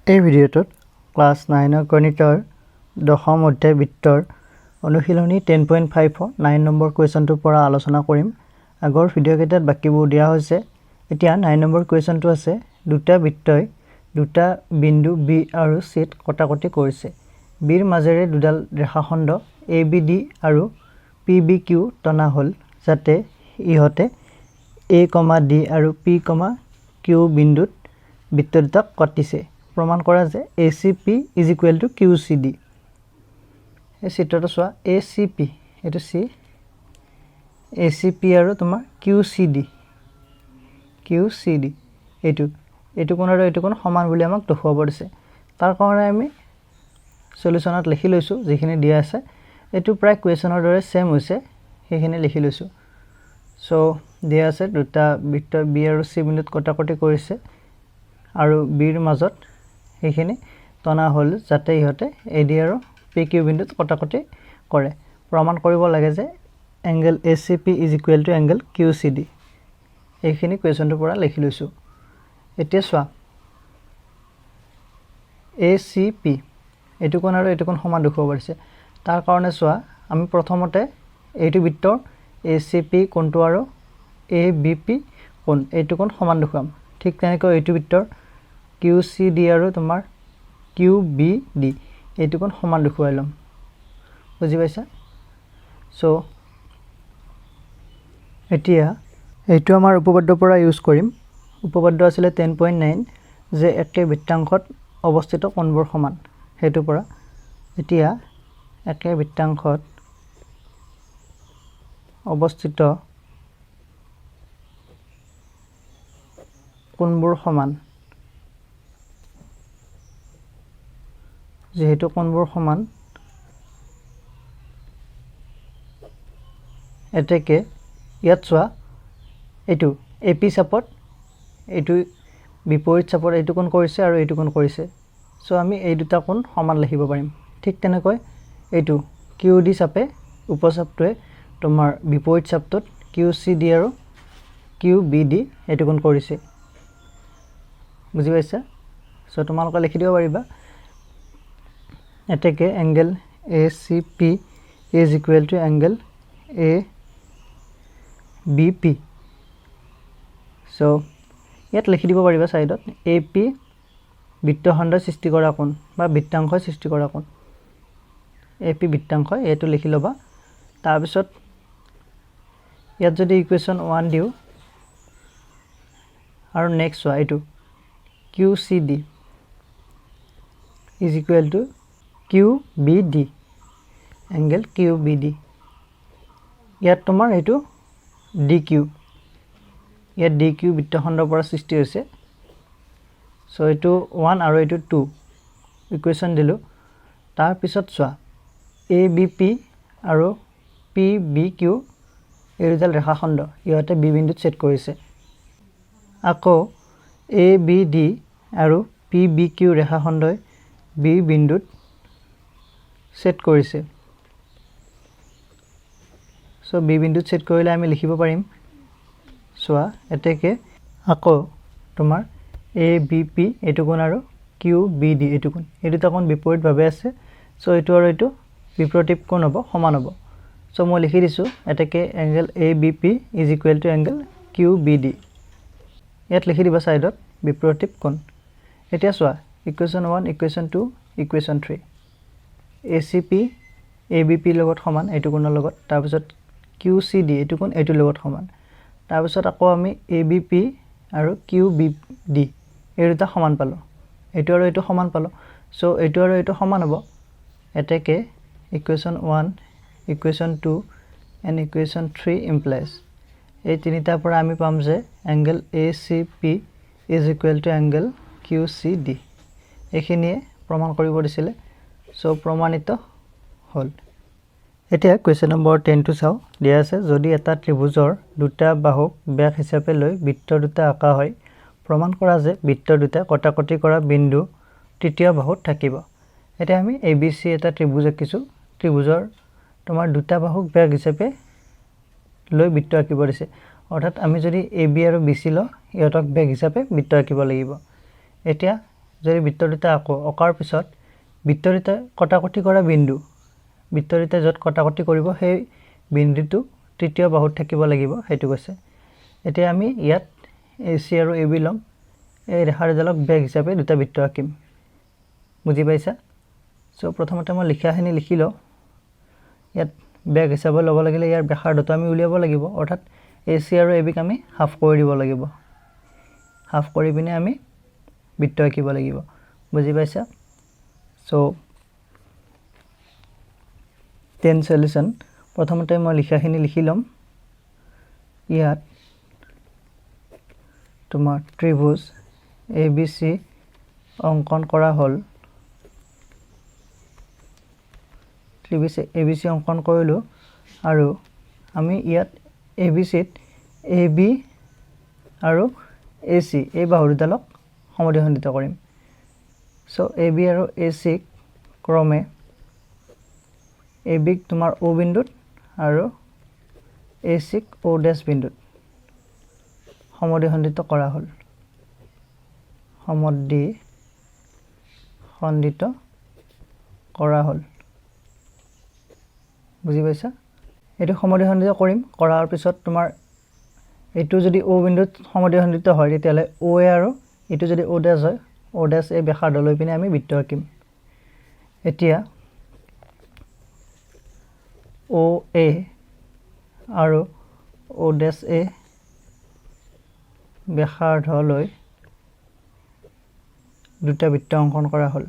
এই ভিডিঅ'টোত ক্লাছ 9 গণিতৰ দশম অধ্যায় বৃত্তৰ অনুশীলনী 10.5 9 নম্বৰ কুৱেশ্যনটোৰ পৰা আলোচনা কৰিম। আগৰ ভিডিঅ'কেইটাত বাকিবোৰ দিয়া হৈছে। এতিয়া 9 নম্বৰ কুৱেশ্যনটো আছে দুটা বৃত্তই দুটা বিন্দু বি আৰু চিত কটাকটি কৰিছে। বিৰ মাজেৰে দুডাল ৰেখাখণ্ড ABD আৰু PBQ টনা হ'ল যাতে ইহঁতে A, D আৰু P, Q বিন্দুত বৃত্ত দুটাক কাটিছে। प्रमाण करा जे ACP is equal to QCD। এই চিত্ৰটো চোৱা ACP এটো C ACP আৰু তোমাৰ QCD এটো কোণ আৰু এটো কোণ সমান বুলি আমাক দেখুৱাব দিছে। তাৰ কাৰণে আমি সলিউশনত লিখি লৈছো যিখিনি দিয়া আছে। এটো প্ৰায় কুৱেশ্যনৰ দৰে সেম হৈছে সেইখিনি লিখি লৈছো। সো দিয়া আছে দুটা বৃত্ত B আৰু C বিন্দুত কটাকটি কৰিছে আৰু বিৰ মাজত এইখিনি টনা হল যাতে ইহতে AD আৰু PQ বিন্দুত কটাকটি কৰে। প্ৰমাণ কৰিব লাগে যে angle ACP is equal to angle QCD। এইখিনি কুৱেশ্যনটোৰ পৰা লিখি লৈছো। এতিয়া চোৱা ACP এটো কোণ আৰু এটো কোণ সমান দেখুৱাব পাৰিছে। তাৰ কাৰণে চোৱা আমি প্ৰথমতে এইটো বৃত্তৰ ACP কোণটো আৰু ABP কোণ এইটো কোণ সমান দেখুৱাম। ঠিক তেনেকৈ এইটো বৃত্তৰ QCD আৰু তোমাৰ QBD এইটো কোণ সমান দেখুৱাই লম। বুজি পাইছা? সো এতিয়া এইটো আমাৰ উপপাদ্যৰ পৰা ইউজ কৰিম। উপপাদ্য আছিল 10.9 যে একে বৃত্তাংশত অৱস্থিত কোণবোৰ সমান। হেতু পৰা এতিয়া একে বৃত্তাংশত অৱস্থিত কোণবোৰ সমান। যেহেতু কোণবোৰ সমান এতেকে ইয়াত চোৱা এইটো AP চাপত এইটো বিপৰীত চাপত এইটো কোণ কৰিছে আৰু এইটো কোণ কৰিছে। সো আমি এই দুটা কোণ সমান লিখিব পাৰিম। ঠিক তেনেকৈ এইটো QD চাপে উপচাপটোৱে তোমাৰ বিপৰীত চাপটোত QCD আৰু QBD এইটো কোণ কৰিছে। বুজি পাইছা? সো তোমালোকে লিখি দিব পাৰিবা এতেকে angle ACP is equal to angle ABP। So ইয়াত লিখি দিব পাৰিবা সাইডত AP বৃত্তখণ্ড সৃষ্টি কৰা কোণ বা বৃত্তাংশ সৃষ্টি কৰা কোণ। AP বৃত্তাংশ এটো লিখি লবা। তাৰ পিছত ইয়াত যদি ইকুৱেশ্যন 1 দিও আৰু নেক্সট চোৱা এইটো QCD is equal to QBD angle QBD। ইয়াত তোমাৰ এইটো DQ ইয়াত DQ বৃত্তখণ্ডৰ পৰা সৃষ্টি হৈছে। সো এইটো 1 আৰু এইটো 2 ইকুৱেশ্যন দিলো। তাৰ পিছত চোৱা ABP আৰু PBQ এই দুডাল ৰেখাখণ্ড ইহতে B বিন্দুত ছেদ কৰিছে। আকৌ ABD আৰু PBQ ৰেখাখণ্ডই B বিন্দুত ছেদ কৰিছে। সো B বিন্দুত ছেদ কৰিলে আমি লিখিব পাৰিম চোৱা এতেকে আকৌ তোমাৰ ABP এটো কোণ আৰু QBD এটো কোণ এই দুটা কোণ বিপৰীত ভাবে আছে। সো এটো আৰু এটো বিপৰীত কোণ হ'ব সমান হ'ব। সো মই লিখি দিছো এতেকে angle ABP is equal to angle QBD। ইয়াত লিখি দিবা সাইডত বিপৰীত কোণ। এতিয়া চোৱা equation 1 equation 2 equation 3 ACP ABP লগত সমান এইটো কোণৰ লগত। তাৰ পিছত QCD এইটো কোণ এইটো লগত সমান। তাৰ পিছত আকৌ আমি ABP আৰু QBD এই দুটা সমান পালো। এইটো আৰু এইটো সমান পালো। সো এইটো আৰু এইটো সমান হ'ব। এতেকে equation 1 equation 2 and equation 3 implies এই তিনিটাৰ পৰা আমি পাম যে angle ACP is equal to angle QCD। এইখিনিয়ে প্ৰমাণ কৰিব দিছিলে। সো প্ৰমাণিত হল। এতিয়া কুৱেশ্যন নম্বৰ 10 টো চাও। দিয়া আছে যদি এটা ত্ৰিভুজৰ দুটা বাহুক ব্যাস হিচাপে লৈ বৃত্ত দুটা আঁকা হয় প্ৰমাণ কৰা যে বৃত্ত দুটা কটাকটি কৰা বিন্দু তৃতীয় বাহুত থাকিব। এতিয়া আমি ABC এটা ত্ৰিভুজ আঁকিছো। ত্ৰিভুজৰ তোমাৰ দুটা বাহুক ব্যাস হিচাপে লৈ বৃত্ত আঁকিব দিছে। অৰ্থাৎ আমি যদি AB আৰু BC লওঁ ইহতক ব্যাস হিচাপে বৃত্ত আঁকিব লাগিব। এতিয়া যদি বৃত্ত দুটা অঁকাৰ পিছত বৃত্ত দুটা কটাকটি কৰা বিন্দু বৃত্ত দুটা য'ত কটাকটি কৰিব সেই বিন্দুটো তৃতীয় বাহুত থাকিব লাগিব সেইটো কৈছে এতিয়া আমি ইয়াত AC আৰু AB লম এই ৰেখাডালক বেগ হিচাপে দুটা বৃত্ত আঁকিম বুজি পাইছা সো প্ৰথমতে মই লিখাখিনি লিখি লওঁ ইয়াত বেগ হিচাপে ল'ব লাগিলে ইয়াৰ ব্যাসাৰ্ধটো আমি উলিয়াব লাগিব অৰ্থাৎ AC আৰু AB ক আমি হাফ কৰি দিব লাগিব হাফ কৰি পিনে আমি বৃত্ত আঁকিব লাগিব বুজি পাইছা সো 10 সলিউশন প্ৰথমতে মই লিখাখিনি লিখি লম ইয়াত তোমাৰ ত্ৰিভুজ ABC অঙ্কন কৰা হল ত্ৰিভুজ ABC অঙ্কন কৰিলো আৰু আমি ইয়াত ABC ত AB আৰু AC এই বাহু দুডালক সমদ্বিখণ্ডিত কৰিম সো AB আৰু AC ক্ৰমে AB তোমাৰ O বিন্দুত আৰু AC O ড্যাশ বিন্দুত সমদ্বিখণ্ডিত কৰা হল সমদ্বিখণ্ডিত কৰা হল বুজি পাইছা এটো সমদ্বিখণ্ডিত কৰিম কৰাৰ পিছত তোমাৰ এটো যদি O বিন্দুত সমদ্বিখণ্ডিত হয় তেতিয়ালে OA আৰু এটো যদি O ড্যাশ হয় O ড্যাশ এই ব্যাসাৰ্ধ লৈ পিনে আমি বৃত্ত আঁকিম এতিয়া OA আৰু O ড্যাশ A ব্যাসাৰ্ধ লৈ দুটা বৃত্ত অঙ্কন কৰা হল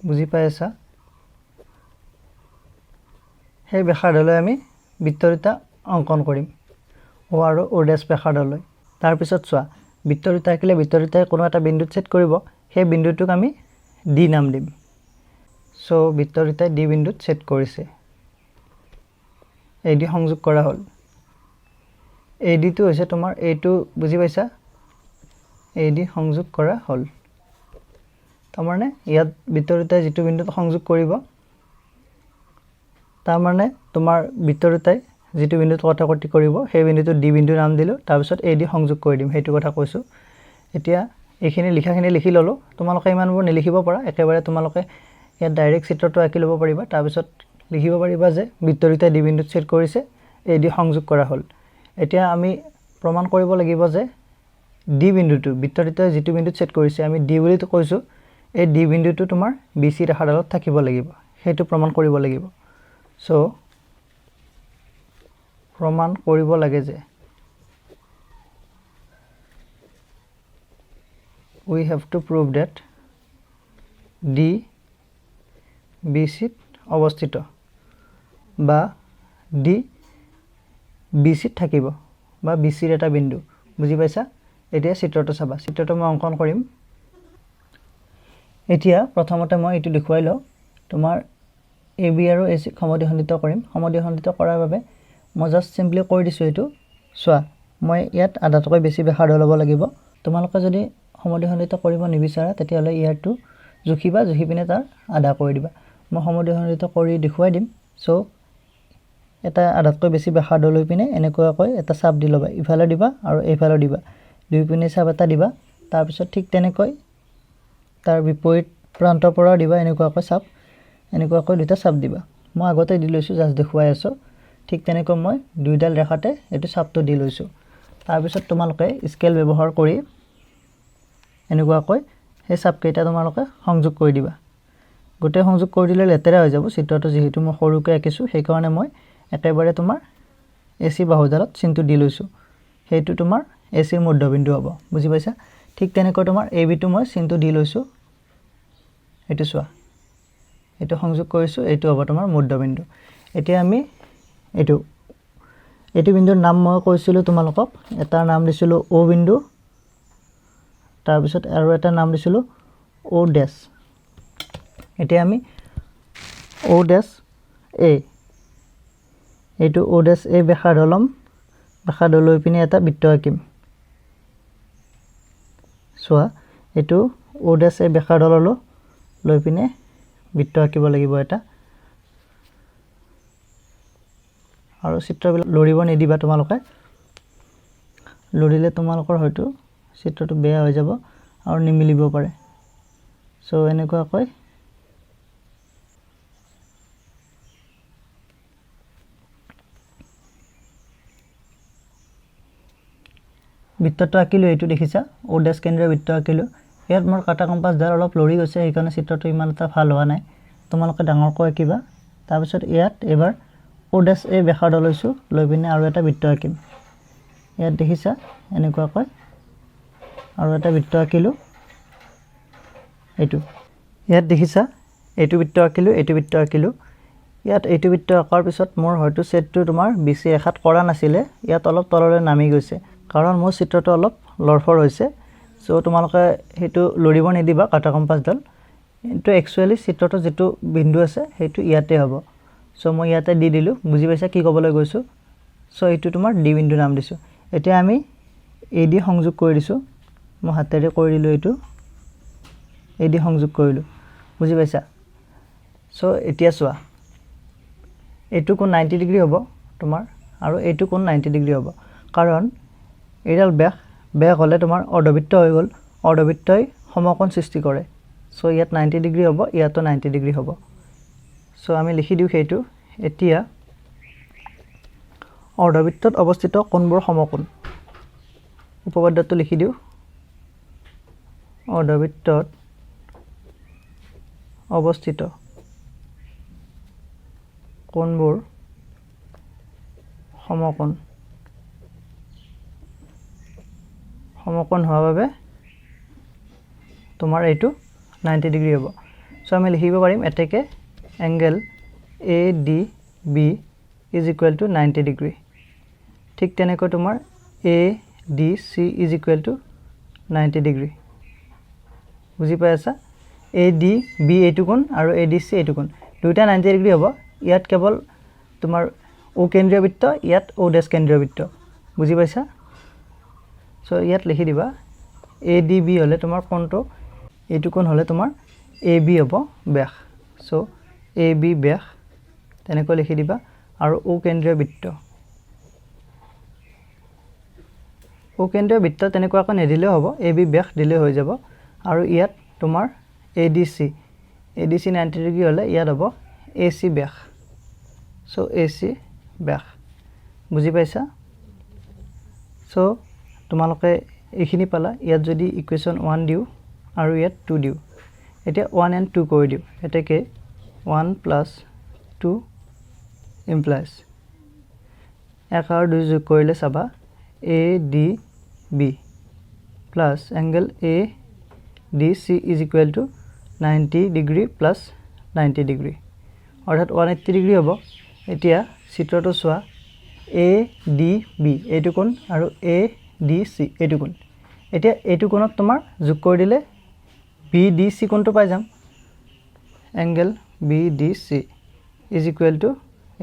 বুজি পাইছা সেই ব্যাসাৰ্ধ লৈ আমি বৃত্ত দুটা অঙ্কন কৰিম O আৰু O ড্যাশ ব্যাসাৰ্ধ লৈ তাৰ পিছত চোৱা বৃত্ত দুটা আঁকিলে বৃত্ত দুটাই কোনো এটা বিন্দুত ছেদ কৰিব সেই বিন্দুটোক আমি D নাম দিম সো বৃত্ত দুটাই D বিন্দুত ছেদ কৰিছে AD সংযোগ কৰা হল AD টো হৈছে তোমাৰ A2 বুজি পাইছা AD সংযোগ কৰা হল তাৰমানে ইয়াত বৃত্ত দুটাই যেটো বিন্দুত সংযোগ কৰিব তাৰমানে তোমাৰ বৃত্ত দুটাই যেটো বিন্দুত কটাকটি কৰিব সেই বিন্দুটো D বিন্দু নাম দিলো তাৰ পিছত AD সংযোগ কৰি দিম হেতু কথা কৈছো এতিয়া এইখিনি লিখাখিনি লিখি ললো তোমালোকে ইমানবোৰ নিলিখিব পাৰা একেবাৰে তোমালোকে ইয়াত ডাইৰেক্ট চিত্ৰটো আঁকি ল'ব পাৰিবা তাৰ পিছত লিখিব পাৰিবা যে বৃত্ত দুটাই D বিন্দুত ছেদ কৰিছে AD সংযোগ কৰা হল এতিয়া আমি প্ৰমাণ কৰিব লাগিব যে D বিন্দুটো বৃত্ত দুটাই যেটো বিন্দুত ছেদ কৰিছে আমি D বুলি কৈছো এই D বিন্দুটো তোমাৰ BC ৰেখাডালত থাকিব লাগিব হেতু প্ৰমাণ কৰিব লাগিব সো প্ৰমাণ কৰিব লাগে যে we have to prove that D BC অৱস্থিত বা D BC থাকিব বা BC ৰ এটা বিন্দু বুজি পাইছা এতিয়া চিত্ৰটো চাবা চিত্ৰটো মই অঙ্কন কৰিম এতিয়া প্ৰথমতে মই এটো দেখুৱাই লও তোমাৰ AB আৰু AC সমদ্বিখণ্ডিত কৰিম সমদ্বিখণ্ডিত কৰাৰ বাবে মই জাস্ট সিম্পলি কৰি দিছো এটো চোৱা মই ইয়াত আধাতকৈ বেছি ব্যাসাৰ্ধ ল'ব লাগিব তোমালোকে যদি সমদ্বিখণ্ডিত কৰিব নিবিচাৰা তেতিয়ালে ইয়াৰটো জুখিবা জুখি পিনে তাৰ আধা কৰি দিবা মই সমদ্বিখণ্ডিত কৰি দেখুৱাই দিম সো এটা আধাতকৈ বেছি ব্যাসাৰ্ধ লৈ পিনে এনেকৈ এটা চাপ দি লবা ইফালে দিবা আৰু এইফালে দিবা দুই পিনে চাপ এটা দিবা তাৰ পিছত ঠিক তেনেকৈ তাৰ বিপৰীত প্ৰান্তৰ পৰা দিবা এনেকৈ চাপ এনেকৈ দুটা চাপ দিবা মই আগতে দি লৈছো জাস্ট দেখুৱাই আছো ঠিক তেনেকৈ মই দুইডাল ৰেখাতে এটো চাপটো দি লৈছো তাৰ পিছত তোমালোকে স্কেল ব্যৱহাৰ কৰি এনেকৈ সেই চাপ কেইটা তোমালোকে সংযোগ কৰি দিবা গোটে সংযোগ কৰি দিলে লেতেৰা হৈ যাব চিত্ৰটো যেহেতু মই সৰুকৈ আঁকিছো সেই কাৰণে মই একেবাৰে তোমাৰ AC বাহুডালত চিনটো দি লৈছো হেতু তোমাৰ AC ৰ মধ্যবিন্দু হ'ব বুজি পাইছা ঠিক তেনেকৈ তোমাৰ AB টো মই চিনটো দি লৈছো এটো চোৱা এটো সংযোগ কৰিছো এটো হ'ব তোমাৰ মধ্যবিন্দু এতিয়া আমি এটো বিন্দুৰ নাম মই কৈছিলো তোমালোকক এটাৰ নাম দিছিলো O বিন্দু তাৰ পিছত আৰু এটা নাম দিছিলো O ড্যাশ এতিয়া আমি O ড্যাশ A এটো O ড্যাশ A ব্যাসাৰ্ধ লম ব্যাসাৰ্ধ লৈ পিনে এটা বৃত্ত আঁকিম চোৱা এটো O ড্যাশ A ব্যাসাৰ্ধ ললো লৈ পিনে বৃত্ত আঁকিব লাগিব এটা আৰু চিত্ৰবিলাক লৰিব নিদিবা তোমালোকে লৰিলে তোমালোকৰ হয়তো চিত্ৰটো বেয়া হৈ যাব আৰু নিমিলিব পাৰে সো এনেকুৱাকৈ বৃত্তটো আঁকিলো এইটো দেখিছা ও ড্যাশ কেন্দ্ৰীয় বৃত্ত আঁকিলো ইয়াত মোৰ কাটা কম্পাছডাল অলপ লৰি গৈছে এইকাৰণে চিত্ৰটো ইমান এটা ভাল হোৱা নাই তোমালোকে ডাঙৰকৈ আঁকিবা তাৰ পিছত ইয়াত এবাৰ ও ড্যাশ এ বেখাৰডাল লৈছো লৈ পিনে আৰু এটা বৃত্ত আঁকিম ইয়াত দেখিছা এনেকুৱাকৈ আৰু এটা বৃত্ত আঁকিলো এইটো ইয়াত দেখিছা এইটো বৃত্ত আঁকিলো ইয়াত এইটো বৃত্ত আঁকাৰ পিছত মোৰ হয়তো সেটটো তোমাৰ BC ৰেখাত কৰা নাছিলে ইয়াত অলপ তললৈ নামি গৈছে কাৰণ মোৰ চিত্ৰটো অলপ লৰফৰ হৈছে সো তোমালোকে হেতু লৰিব নিদিবা কাটা কম্পাছডাল কিন্তু একচুয়ালি চিত্ৰটো যেটো বিন্দু আছে হেতু ইয়াতে হ'ব সো মই ইয়াতে দি দিলো বুজি পাইছা কি ক'বলৈ গৈছো সো এইটো তোমাৰ ডি বিন্দু নাম দিছো এতিয়া আমি AD সংযোগ কৰি দিছো মই হাতেৰে কৰি দিলো এইটো AD সংযোগ কৰিলো বুজি পাইছা সো এতিয়া চোৱা এইটো কোণ 90 ডিগ্ৰী হ'ব তোমাৰ আৰু এইটো কোণ 90 ডিগ্ৰী হ'ব কাৰণ এডাল বেখ হলে তোমাৰ অৰ্ধবৃত্ত হৈ গল অৰ্ধবৃত্তই সমকোণ সৃষ্টি কৰে সো ইয়াত 90 ডিগ্ৰী হ'ব ইয়াতো 90 ডিগ্ৰী হ'ব সো আমি লিখি দিও সেইটো এতিয়া অৰ্ধবৃত্তত অৱস্থিত কোণবোৰ সমকোণ উপপাদ্যটো লিখি দিও অৰ্ধবৃত্তত অৱস্থিত কোণবোৰ সমকোণ হোৱাৰ বাবে তোমাৰ এইটো 90 ডিগ্ৰী হ'ব সো আমি লিখিব পাৰিম এতেকে angle ADB is equal to 90 degree ঠিক তেনেকৈ তোমাৰ ADC is equal to 90 degree বুজি পাইছা ADB এইটো কোণ আৰু ADC এইটো কোণ দুটা 90 ডিগ্ৰী হ'ব ইয়াত কেৱল তোমাৰ ও কেন্দ্ৰীয় বৃত্ত ইয়াত ও ড্যাশ কেন্দ্ৰীয় বৃত্ত বুজি পাইছা সো ইয়াত লিখি দিবা ADB হলে তোমাৰ কোণটো এইটো কোণ হলে তোমাৰ AB হ'ব বেখ সো AB বেখ তেনেকৈ লিখি দিবা আৰু ও কেন্দ্ৰীয় বৃত্ত তেনেকুৱাকৈ নেদিলেও হ'ব AB বেখ দিলে হৈ যাব আৰু ইয়াত তোমাৰ ADC 90 ডিগ্ৰী হলে ইয়াত হ'ব AC বেখ সো AC বেখ বুজি পাইছা সো তোমালোকে এইখিনি পালা ইয়াত যদি ইকুৱেশ্যন 1 দিও আৰু ইয়াত 2 দিও এতিয়া 1 and 2 কৰি দিও এতেকে 1 + 2 implies 1 আৰু 2 যোগ কৰিলে চাবা ADB plus angle ADC is equal to 90 degree plus 90 degree অৰ্থাৎ 180 ডিগ্ৰী হ'ব এতিয়া চিত্ৰটো চোৱা ADB এইটো কোণ আৰু ADC এইটো কোণ এতিয়া এইটো কোণত তোমাৰ যোগ কৰি দিলে BDC কোণটো পাই যাম angle BDC is equal to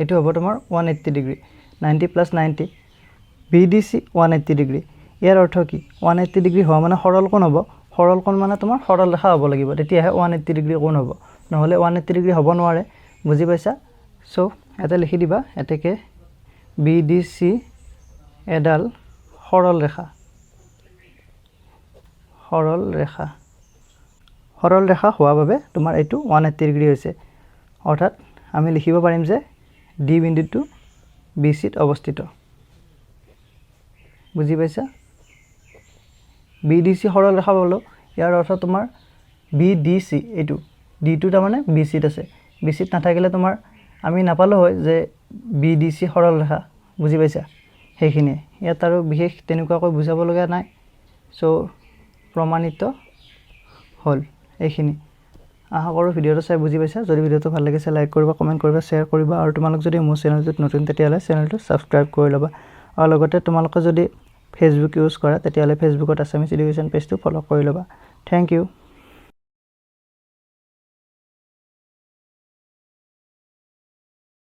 এইটো হ'ব তোমাৰ 180 ডিগ্ৰী 90 plus 90 BDC 180 ডিগ্ৰী ইয়াৰ অৰ্থ কি 180 ডিগ্ৰী হোৱা মানে সৰল কোণ হ'ব সৰল কোণ মানে তোমাৰ সৰল ৰেখা হ'ব লাগিব তেতিয়াহে 180 ডিগ্ৰী কোণ হ'ব নহলে 180 ডিগ্ৰী হ'ব নোৱাৰে বুজি পাইছা সো এটা লিখি দিবা এতেকে BDC এডাল সৰল ৰেখা হোৱা বাবে তোমাৰ এইটো 180 ডিগ্ৰী হৈছে অৰ্থাৎ আমি লিখিব পাৰিম যে ডি বিন্দুটো BC ত অৱস্থিত বুজি পাইছা BDC সৰল ৰেখা বলো ইয়াৰ অৰ্থ তোমাৰ BDC এইটো D2 টা মানে BC ত আছে BC ত নাথাকিলে তোমাৰ আমি নাপালো হয় যে BDC সৰল ৰেখা বুজি পাইছা সেইখিনি ইয়াত আৰু বিশেষ তেনেকুৱাকৈ বুজাব লগা নাই সো প্ৰমাণিত হল এইখিনি আশা কৰো ভিডিওটো চাই বুজি পাইছা যদি ভিডিওটো ভাল লাগিছে লাইক কৰিবা কমেন্ট কৰিবা শ্বেয়াৰ কৰিবা আৰু তোমালোক যদি মোৰ চেনেলটোত নতুন তেতিয়ালে চেনেলটো সাবস্ক্ৰাইব কৰি লবা আৰু লগতে তোমালোক যদি ফেসবুক ইউজ কৰা তেতিয়ালে ফেসবুকত আসামিজ এডুকেশ্যন পেজটো ফলো কৰি লবা থ্যাংক ইউ